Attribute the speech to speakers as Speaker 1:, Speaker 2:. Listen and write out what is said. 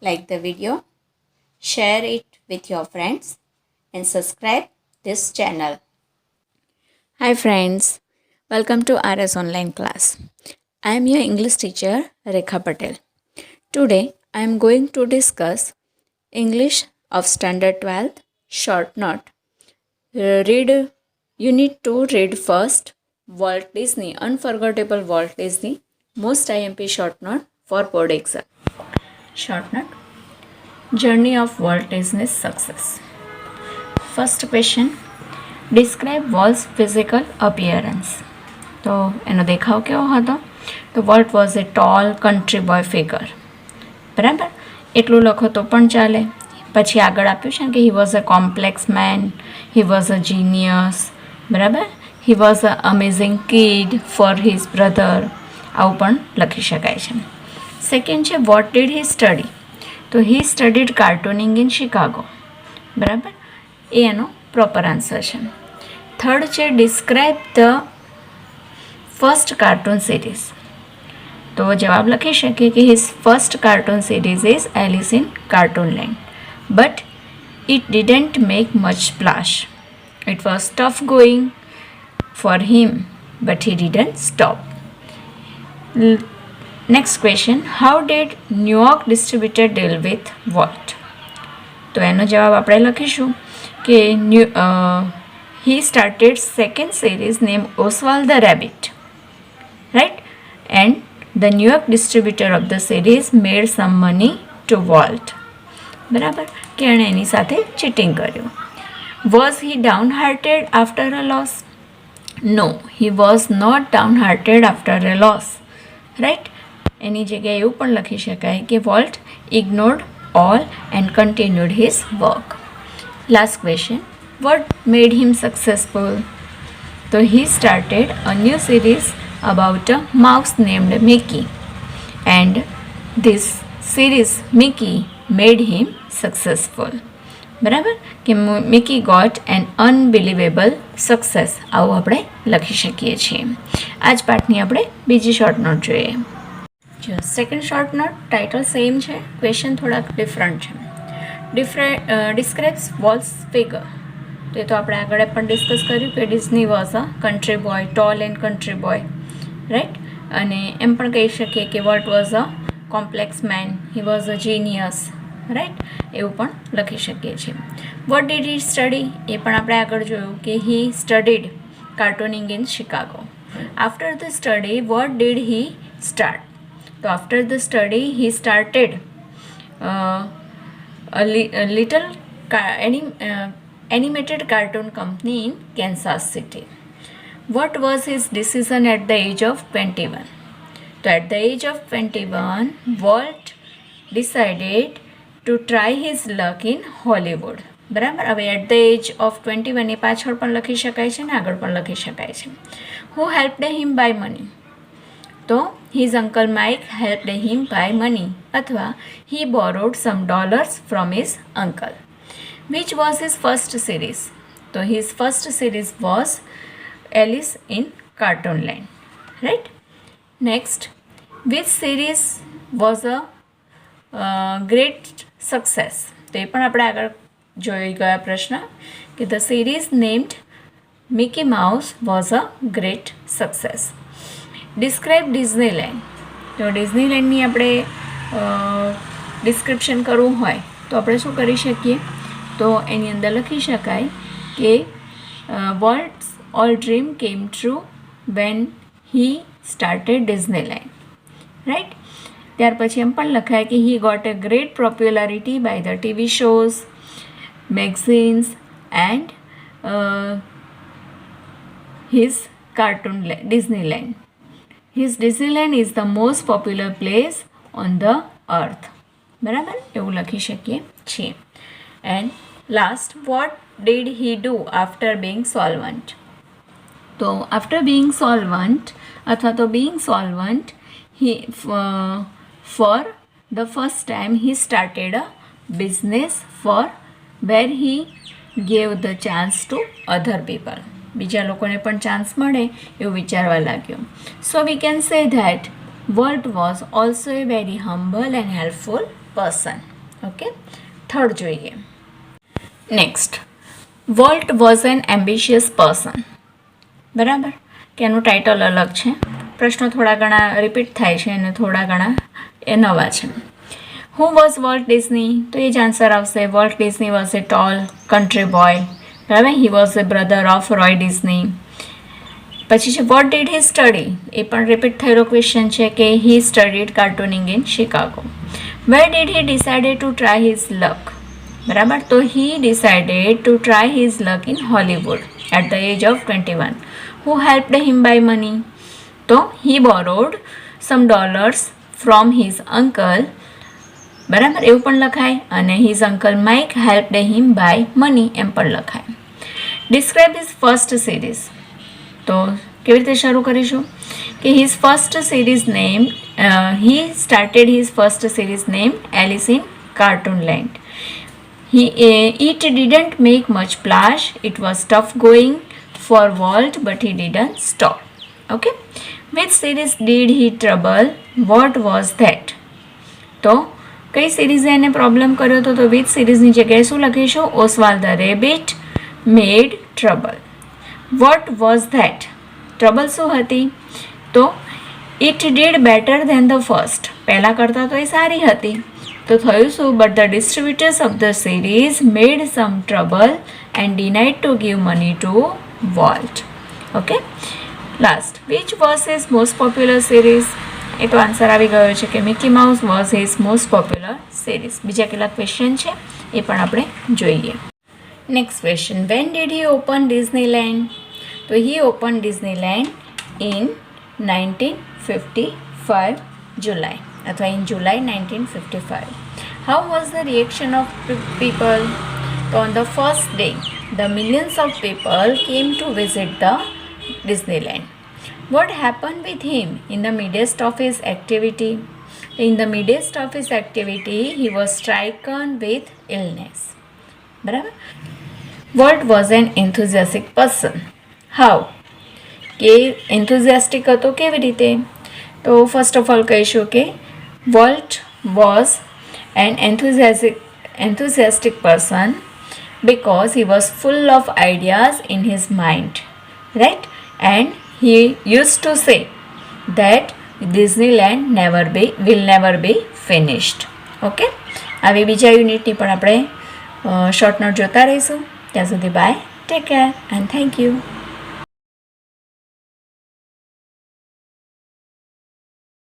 Speaker 1: like the video, share it with your friends, and subscribe this channel. Hi friends, welcome to RS Online class. I am your English teacher Rekha Patel. Today I am going to discuss English of Standard 12th short note. You need to read first Walt Disney, Unforgettable Walt Disney, most IMP short note for board exam. Short note, Journey of Walt Disney's success. First question, describe Walt's physical appearance. તો એનો દેખાવ કેવો હતો? તો Walt was a tall country boy figure. બરાબર, એટલું લખો તો પણ ચાલે. પછી આગળ આપ્યું છે કે he was a complex man, he was a genius. બરાબર, he was a amazing kid for his brother. આવું પણ લખી શકાય છે. સેકન્ડ છે વોટ ડીડ હી સ્ટડી. તો he studied cartooning in Chicago. બરાબર, એ એનો પ્રોપર આન્સર છે. થર્ડ છે describe the first cartoon series. તો જવાબ લખી શકીએ કે his first cartoon series is Alice in Cartoon Land, but it didn't make much splash. It was tough going for him, but he didn't stop. Next question, how did New York distributor deal with Walt. તો એનો જવાબ આપણે લખીશું કે he started second series named Oswald the Rabbit, right? And the New York distributor of the series made some money to Walt. બરાબર, કે એણે એની સાથે ચીટિંગ કર્યું. Was he downhearted after a loss? No, he was not downhearted after a loss, right? એની જગ્યાએ એવું પણ લખી શકાય કે Walt ignored all and continued his work. Last question, what made him successful? So he started a new series about a mouse named Mickey, and this series Mickey made him successful. બરાબર, કે Mickey got an unbelievable success, આવું આપણે લખી શકીએ છીએ. આ જ પાઠની આપણે બીજી શોર્ટ નોટ જોઈએ. જો second short note title same છે, ક્વેશ્ચન થોડાક ડિફરન્ટ છે. Describes Walt's figure. તો એ તો આપણે આગળ પણ ડિસ્કસ કર્યું કે Disney was a country boy, tall and country boy, right. અને એમ પણ કહી શકીએ કે Walt was a complex man, he was a genius, right. એવું પણ લખી શકીએ છીએ. વોટ ડીડ હી સ્ટડી, એ પણ આપણે આગળ જોયું કે he studied cartooning in Chicago. After the study what did he start. તો after the study he started a little animated cartoon company in Kansas City. What was his decision at the age of 21? So at the age of 21, Walt decided to try his luck in Hollywood. બરાબર, હવે at the age of 21 એ પાછળ પણ લખી શકાય છે ને આગળ પણ લખી શકાય છે. Who helped him buy money? તો his uncle Mike helped him buy money, અથવા he borrowed some dollars from his uncle. Which was his first series? So his first series was Alice in Cartoon Land, right? Next, which series was a great success? તો એ પણ આપણે આગળ જોઈ ગયા પ્રશ્ન કે the series named Mickey Mouse was a great success. Describe Disneyland. તો ડિઝનીલેન્ડની આપણે ડિસ્ક્રિપ્શન કરવું હોય તો આપણે શું કરી શકીએ? તો એની અંદર લખી શકાય કે Walt's all dream came true when he started Disneyland, right. ત્યાર પછી એમ પણ લખાય કે he got a great popularity by the TV shows, magazines and his cartoon Disneyland. His Disneyland is the most popular place on the earth. બરાબર, એવું લખી શકીએ છીએ. And last, what did he do after being solvent. તો after being solvent અથવા તો being solvent he for the first time he started a business for where he gave the chance to other people. બીજા લોકોને પણ chance મળે એવું વિચારવા લાગ્યો. So we can say that Walt was also a very humble and helpful person. Okay, third જોઈએ. Next, Walt was an ambitious person. બરાબર, કે એનું ટાઇટલ અલગ છે. પ્રશ્નો થોડા ઘણા રિપીટ થાય છે અને થોડા ઘણા એ નવા છે. Who was Walt Disney? તો એ જ આન્સર આવશે. Walt Disney was a tall country boy. બરાબર, he was a brother of Roy Disney. પછી છે વોટ ડીડ હી સ્ટડી? એ પણ રિપીટ થયેલો ક્વેશ્ચન છે કે he studied cartooning in Chicago. Where did he decided to try his luck? બરાબર, તો he decided to try his luck in Hollywood at the age of 21. Who helped him by money? તો he borrowed some dollars from his uncle. બરાબર, એવું પણ લખાય. અને his uncle Mike helped him by money એમ પણ લખાય. Describe his first series. તો કેવી રીતે શરૂ કરીશું કે his first series name, he started his first series name Alice in Cartoonland. It didn't make much splash. It was tough going for Walt, but he didn't stop. Okay, which series did he trouble? What was that? તો કઈ સિરીઝે એને problem કર્યો હતો? તો which સિરીઝની જગ્યાએ શું લખીશું? Oswald the rabbit made trouble. What was that? Trouble શું હતી? તો it did better than the first. પહેલાં કરતાં તો એ સારી હતી. તો થયું શું? But the distributors of the series made some trouble and denied to give money to Walt. Okay, last, which was his most popular series? એ તો આન્સર આવી ગયો છે કે Mickey Mouse was his most popular series. બીજા કેટલા question છે એ પણ આપણે જોઈએ. Next question, when did he open Disneyland? તો he open Disneyland in 1955 July, અથવા in July 1955. How was the reaction of people? તો on the first day the millions of people came to visit the Disneyland. What happened with him in the midst of his activity? In the midst of his activity, he was stricken with illness. બરાબર, Walt was an enthusiastic person. How? કે enthusiastic હતો કેવી રીતે? તો first of all કહીશું કે Walt was an enthusiastic person because he was full of ideas in his mind, right? And he used to say that Disneyland will never be finished. Okay, આવી બીજા યુનિટની પણ આપણે શોર્ટ નોટ જોતા રહીશું. ત્યાં સુધી bye, take care and thank you.